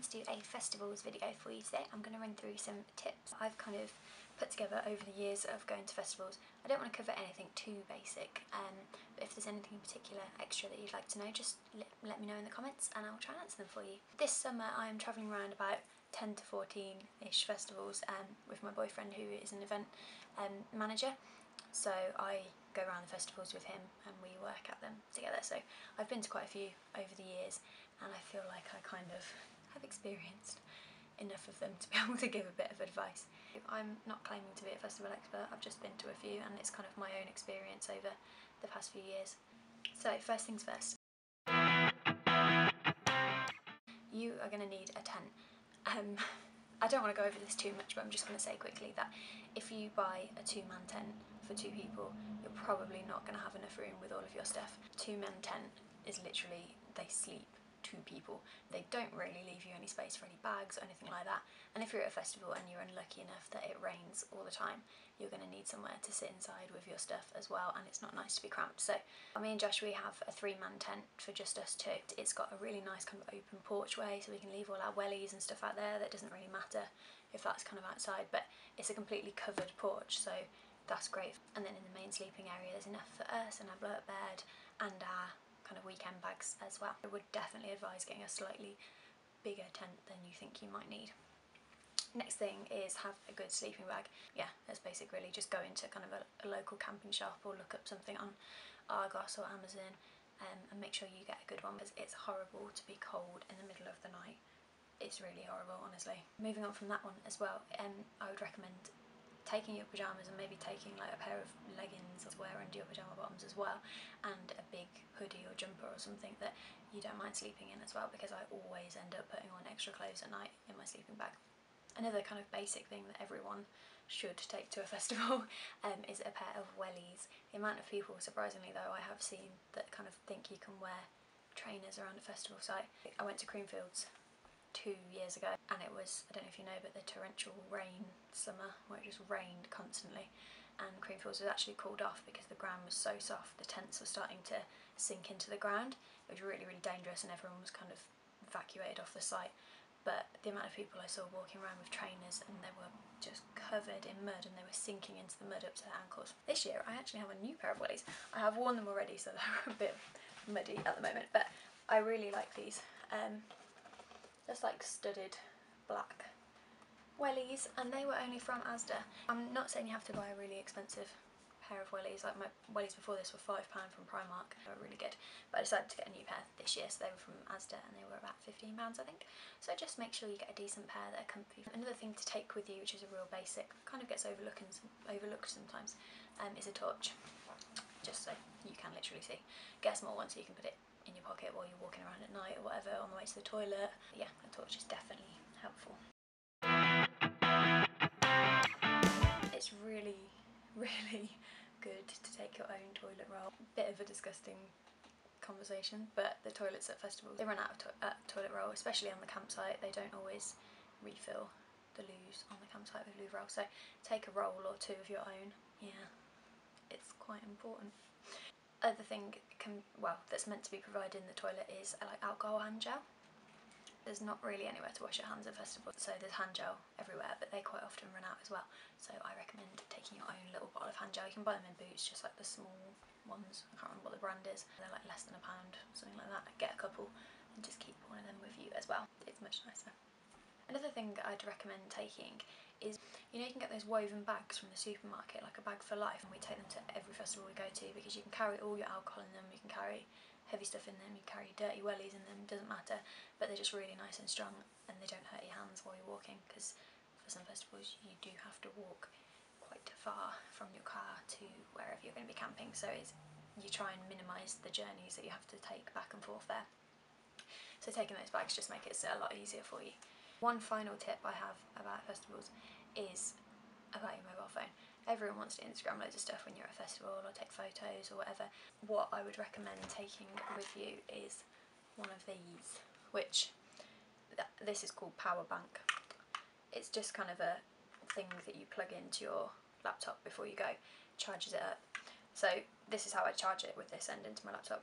to do a festivals video for you today. I'm going to run through some tips I've kind of put together over the years of going to festivals. I don't want to cover anything too basic, but if there's anything in particular extra that you'd like to know, just let me know in the comments and I'll try and answer them for you. This summer I am travelling around about 10 to 14-ish festivals with my boyfriend, who is an event manager. So I go around the festivals with him and we work at them together. So I've been to quite a few over the years and I feel like I kind of have experienced enough of them to be able to give a bit of advice. I'm not claiming to be a festival expert, I've just been to a few and it's kind of my own experience over the past few years. So first things first, you are going to need a tent. I don't want to go over this too much, but I'm just going to say quickly that if you buy a two-man tent for two people, you're probably not going to have enough room with all of your stuff. Two-man tent is literally, they sleep two people. They don't really leave you any space for any bags or anything like that. And if you're at a festival and you're unlucky enough that it rains all the time, you're going to need somewhere to sit inside with your stuff as well, and it's not nice to be cramped. So me and Josh, we have a three-man tent for just us two. It's got a really nice kind of open porchway, so we can leave all our wellies and stuff out there. That doesn't really matter if that's kind of outside, but it's a completely covered porch, so that's great. And then in the main sleeping area there's enough for us and our blow-up bed and our kind of weekend bags as well. I would definitely advise getting a slightly bigger tent than you think you might need. Next thing is have a good sleeping bag. Yeah, that's basically really just go into kind of a local camping shop or look up something on Argos or Amazon and make sure you get a good one, because it's horrible to be cold in the middle of the night. It's really horrible, honestly. Moving on from that one as well, I would recommend taking your pyjamas and maybe taking like a pair of leggings to wear under your pyjama bottoms as well, and a big hoodie or jumper or something that you don't mind sleeping in as well, because I always end up putting on extra clothes at night in my sleeping bag. Another kind of basic thing that everyone should take to a festival is a pair of wellies. The amount of people, surprisingly though, I have seen that kind of think you can wear trainers around a festival site. I went to Creamfields 2 years ago and it was, I don't know if you know, but the torrential rain summer where it just rained constantly, and Creamfields was actually called off because the ground was so soft, the tents were starting to sink into the ground. It was really, really dangerous and everyone was kind of evacuated off the site. But the amount of people I saw walking around with trainers and they were just covered in mud and they were sinking into the mud up to their ankles. This year I actually have a new pair of wellies. I have worn them already, so they're a bit muddy at the moment, but I really like these. Just like studded black wellies, and they were only from Asda. I'm not saying you have to buy a really expensive pair of wellies. Like my wellies before this were £5 from Primark. They were really good, but I decided to get a new pair this year, so they were from Asda and they were about £15 I think. So just make sure you get a decent pair that are comfy. Another thing to take with you, which is a real basic, kind of gets overlooked sometimes, is a torch, just so you can literally see. Get a small one so you can put it in your pocket while you're walking around at night or whatever, on the way to the toilet. Yeah, a torch is definitely helpful. It's really, really good to take your own toilet roll. Bit of a disgusting conversation, but the toilets at festivals, they run out of toilet roll, especially on the campsite. They don't always refill the loos on the campsite with loo roll, so take a roll or two of your own. Yeah, it's quite important. Other thing that's meant to be provided in the toilet is like alcohol hand gel. There's not really anywhere to wash your hands at festivals, so there's hand gel everywhere, but they quite often run out as well. So I recommend taking your own little bottle of hand gel. You can buy them in Boots, just like the small ones. I can't remember what the brand is. They're like less than £1, something like that. Get a couple and just keep one of them with you as well. It's much nicer. Another thing I'd recommend taking is, you know, you can get those woven bags from the supermarket, like a bag for life, and we take them to every festival we go to because you can carry all your alcohol in them, you can carry heavy stuff in them, you carry dirty wellies in them, doesn't matter, but they're just really nice and strong and they don't hurt your hands while you're walking, because for some festivals you do have to walk quite far from your car to wherever you're going to be camping, so you try and minimise the journeys that you have to take back and forth there. So taking those bags just make it a lot easier for you. One final tip I have about festivals is about your mobile phone. Everyone wants to Instagram loads of stuff when you're at a festival or take photos or whatever. What I would recommend taking with you is one of these, which this is called power bank. It's just kind of a thing that you plug into your laptop before you go, charges it up. So this is how I charge it, with this end into my laptop,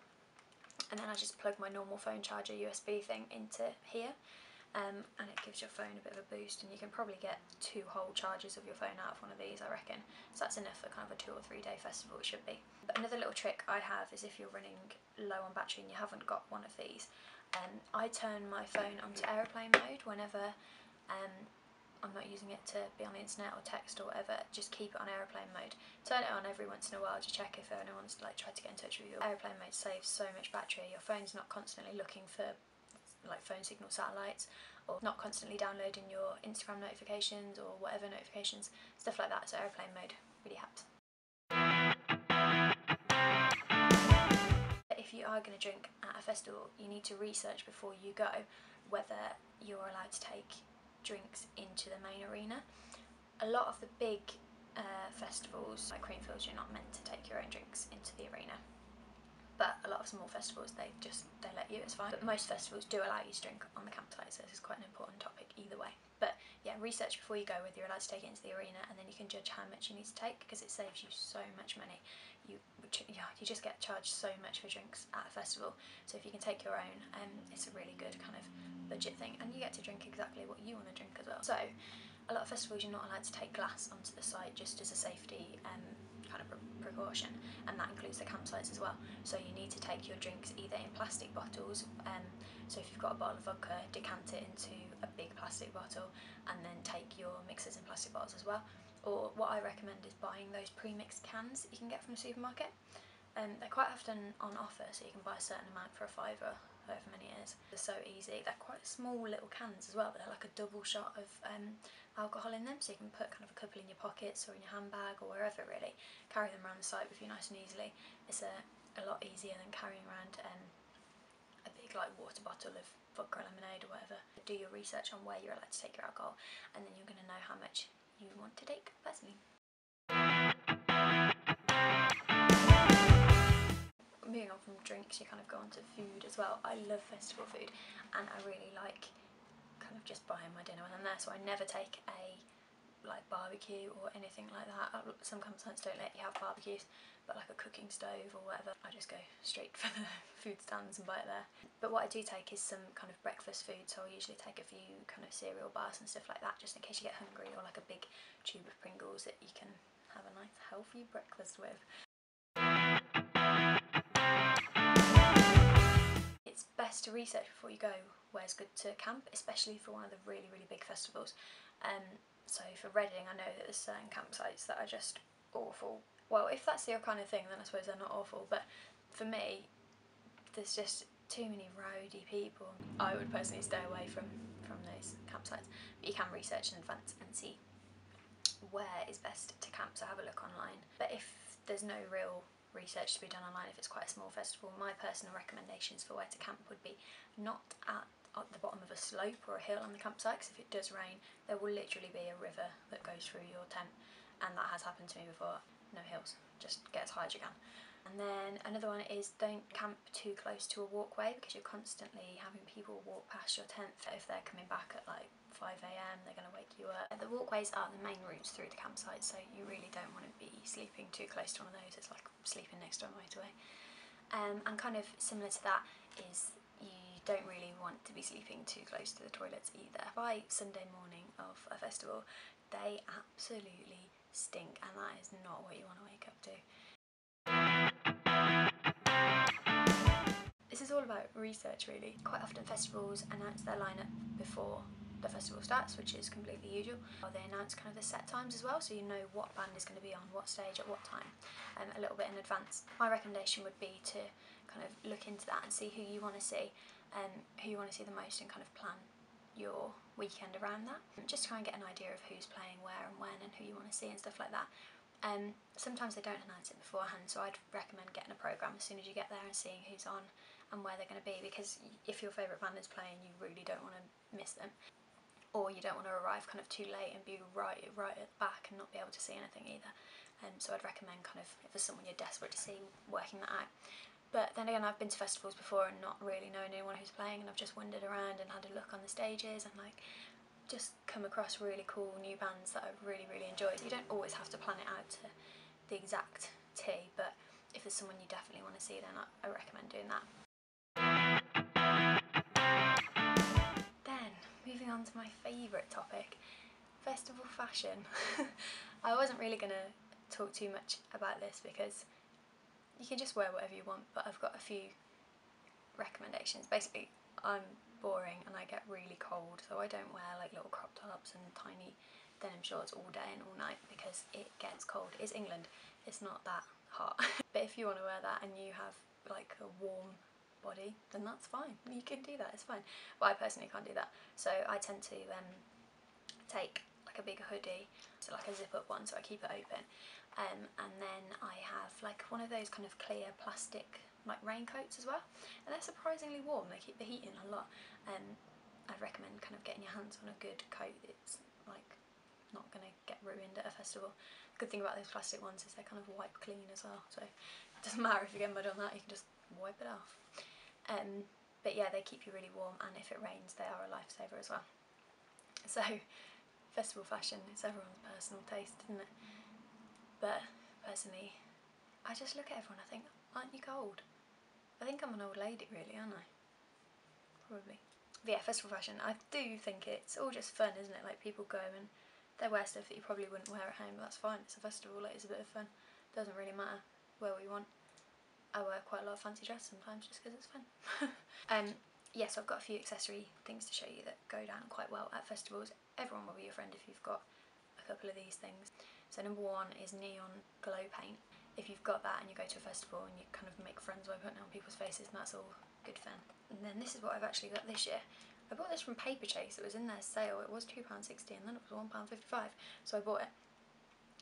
and then I just plug my normal phone charger USB thing into here, and it gives your phone a bit of a boost, and you can probably get 2 whole charges of your phone out of one of these, I reckon. So that's enough for kind of a 2 or 3 day festival, it should be. But another little trick I have is if you're running low on battery and you haven't got one of these, I turn my phone onto aeroplane mode whenever I'm not using it to be on the internet or text or whatever. Just keep it on aeroplane mode. Turn it on every once in a while to check if anyone's like tried to get in touch with you. Aeroplane mode saves so much battery. Your phone's not constantly looking for like phone signal satellites, or not constantly downloading your Instagram notifications or whatever notifications, stuff like that. So aeroplane mode really helps. If you are going to drink at a festival, you need to research before you go whether you're allowed to take drinks into the main arena. A lot of the big festivals like Creamfields, you're not meant to take your own drinks into the arena, but a lot of small festivals they let you, it's fine. But most festivals do allow you to drink on the campsite, so this is quite an important topic either way. But yeah, research before you go whether you're allowed to take it into the arena, and then you can judge how much you need to take, because it saves you so much money. You just get charged so much for drinks at a festival, so if you can take your own, it's a really good kind of budget thing, and you get to drink exactly what you want to drink as well. So a lot of festivals you're not allowed to take glass onto the site, just as a safety kind of precaution, and that includes the campsites as well. So you need to take your drinks either in plastic bottles, so if you've got a bottle of vodka, decant it into a big plastic bottle and then take your mixers in plastic bottles as well. Or what I recommend is buying those pre-mixed cans that you can get from the supermarket. They're quite often on offer, so you can buy a certain amount for a fiver, however many it is. They're so easy. They're quite small little cans as well, but they're like a double shot of alcohol in them, so you can put kind of a couple in your pockets or in your handbag or wherever really. Carry them around the site with you nice and easily. It's a lot easier than carrying around a big like water bottle of vodka or lemonade or whatever. Do your research on where you're allowed to take your alcohol, and then you're going to know how much you want to take personally. Moving on from drinks, you kind of go on to food as well. I love festival food, and I really like kind of just buying my dinner when I'm there, so I never take a like barbecue or anything like that. Some campsites don't let you have barbecues, but like a cooking stove or whatever, I just go straight for the food stands and buy it there. But what I do take is some kind of breakfast food, so I'll usually take a few kind of cereal bars and stuff like that, just in case you get hungry, or like a big tube of Pringles that you can have a nice healthy breakfast with. It's best to research before you go where's good to camp, especially for one of the really, really big festivals. So for Reading, I know that there's certain campsites that are just awful. Well, if that's your kind of thing, then I suppose they're not awful, but for me, there's just too many rowdy people. I would personally stay away from those campsites, but you can research in advance and see where is best to camp, so have a look online. But if there's no real research to be done online, if it's quite a small festival, my personal recommendations for where to camp would be not at the bottom of a slope or a hill on the campsite, because if it does rain there will literally be a river that goes through your tent, and that has happened to me before. No hills, just get as high as you can. And then another one is don't camp too close to a walkway, because you're constantly having people walk past your tent. If they're coming back at like 5 AM, they're going to wake you up. The walkways are the main routes through the campsite, so you really don't want to be sleeping too close to one of those. It's like sleeping next to a motorway. And kind of similar to that is you don't really want to be sleeping too close to the toilets either. By Sunday morning of a festival, they absolutely stink, and that is not what you want to wake up to. This is all about research really. Quite often festivals announce their lineup before the festival starts, which is completely usual. Or they announce kind of the set times as well, so you know what band is going to be on what stage at what time, a little bit in advance. My recommendation would be to kind of look into that and see who you want to see, who you want to see the most, and kind of plan your weekend around that. Just try and get an idea of who's playing where and when, and who you want to see and stuff like that. Sometimes they don't announce it beforehand, so I'd recommend getting a programme as soon as you get there and seeing who's on and where they're going to be, because if your favourite band is playing, you really don't want to miss them. Or you don't want to arrive kind of too late and be right at the back and not be able to see anything either. So I'd recommend kind of, if there's someone you're desperate to see, working that out. But then again, I've been to festivals before and not really known anyone who's playing, and I've just wandered around and had a look on the stages and like just come across really cool new bands that I've really, really enjoyed. You don't always have to plan it out to the exact T, but if there's someone you definitely want to see, then I recommend doing that. Then, favourite topic, festival fashion. I wasn't really going to talk too much about this because you can just wear whatever you want, but I've got a few recommendations. Basically, I'm boring and I get really cold, so I don't wear like little crop tops and tiny denim shorts all day and all night because it gets cold. It's England, it's not that hot. But if you want to wear that and you have like a warm body, then that's fine, you can do that, it's fine. But I personally can't do that, so I tend to take like a big hoodie, so like a zip up one, so I keep it open, and then I have like one of those kind of clear plastic like raincoats as well, and they're surprisingly warm, they keep the heat in a lot. I'd recommend kind of getting your hands on a good coat. It's like not going to get ruined at a festival. The good thing about those plastic ones is they're kind of wipe clean as well, so it doesn't matter if you get mud on that, you can just wipe it off. But yeah, they keep you really warm, and if it rains they are a lifesaver as well. So festival fashion, it's everyone's personal taste, isn't it? But personally, I just look at everyone, I think, aren't you cold? I think I'm an old lady really, aren't I? Probably. But yeah, festival fashion, I do think it's all just fun, isn't it? Like people go and they wear stuff that you probably wouldn't wear at home, but that's fine, it's a festival, like it's a bit of fun. It doesn't really matter where we want. I wear quite a lot of fancy dress sometimes just because it's fun. Yes, I've got a few accessory things to show you that go down quite well at festivals. Everyone will be your friend if you've got a couple of these things. So number one is neon glow paint. If you've got that and you go to a festival and you kind of make friends by putting it on people's faces, and that's all good fun. And then this is what I've actually got this year. I bought this from Paperchase, it was in their sale, it was £2.60 and then it was £1.55, so I bought it.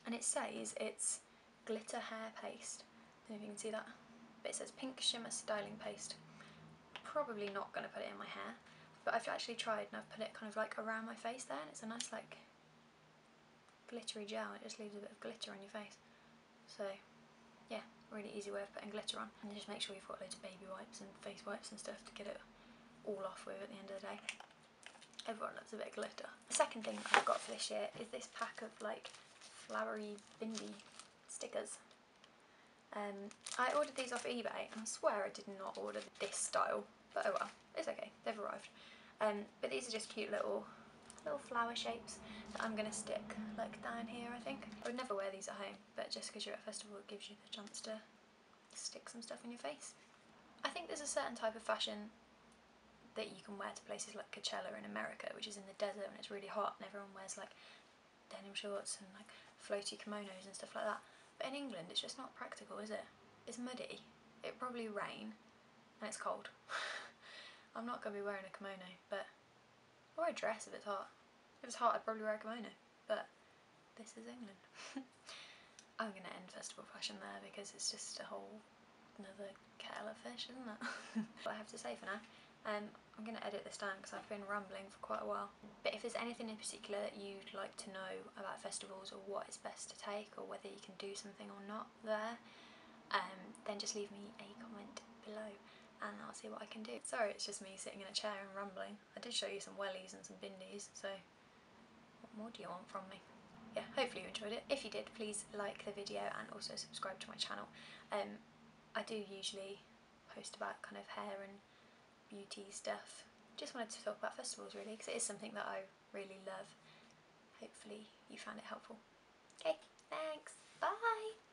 And it says it's glitter hair paste, I don't know if you can see that, but it says pink shimmer styling paste. Probably not going to put it in my hair, but I've actually tried and I've put it kind of like around my face there, and it's a nice like glittery gel, it just leaves a bit of glitter on your face. So yeah, really easy way of putting glitter on, and just make sure you've got loads of baby wipes and face wipes and stuff to get it all off with at the end of the day. Everyone loves a bit of glitter. The second thing I've got for this year is this pack of like flowery bindi stickers. I ordered these off eBay and I swear I did not order this style, but oh well, it's okay, they've arrived. But these are just cute little flower shapes that I'm going to stick like down here, I think. I would never wear these at home, but just because you're at a festival it gives you the chance to stick some stuff in your face. I think there's a certain type of fashion that you can wear to places like Coachella in America, which is in the desert and it's really hot and everyone wears like denim shorts and like floaty kimonos and stuff like that. But in England it's just not practical, is it? It's muddy, it probably rain, and it's cold. I'm not going to be wearing a kimono, but or a dress if it's hot. If it's hot I'd probably wear a kimono, but this is England. I'm going to end festival fashion there because it's just a whole another kettle of fish, isn't it? What I have to say for now. I'm going to edit this down because I've been rambling for quite a while. But if there's anything in particular that you'd like to know about festivals, or what is best to take, or whether you can do something or not there, then just leave me a comment below and I'll see what I can do. Sorry, it's just me sitting in a chair and rambling. I did show you some wellies and some bindis, so what more do you want from me? Yeah, hopefully you enjoyed it. If you did, please like the video and also subscribe to my channel. I do usually post about kind of hair and beauty stuff. Just wanted to talk about festivals really, because it is something that I really love. Hopefully you found it helpful. Okay, thanks, bye!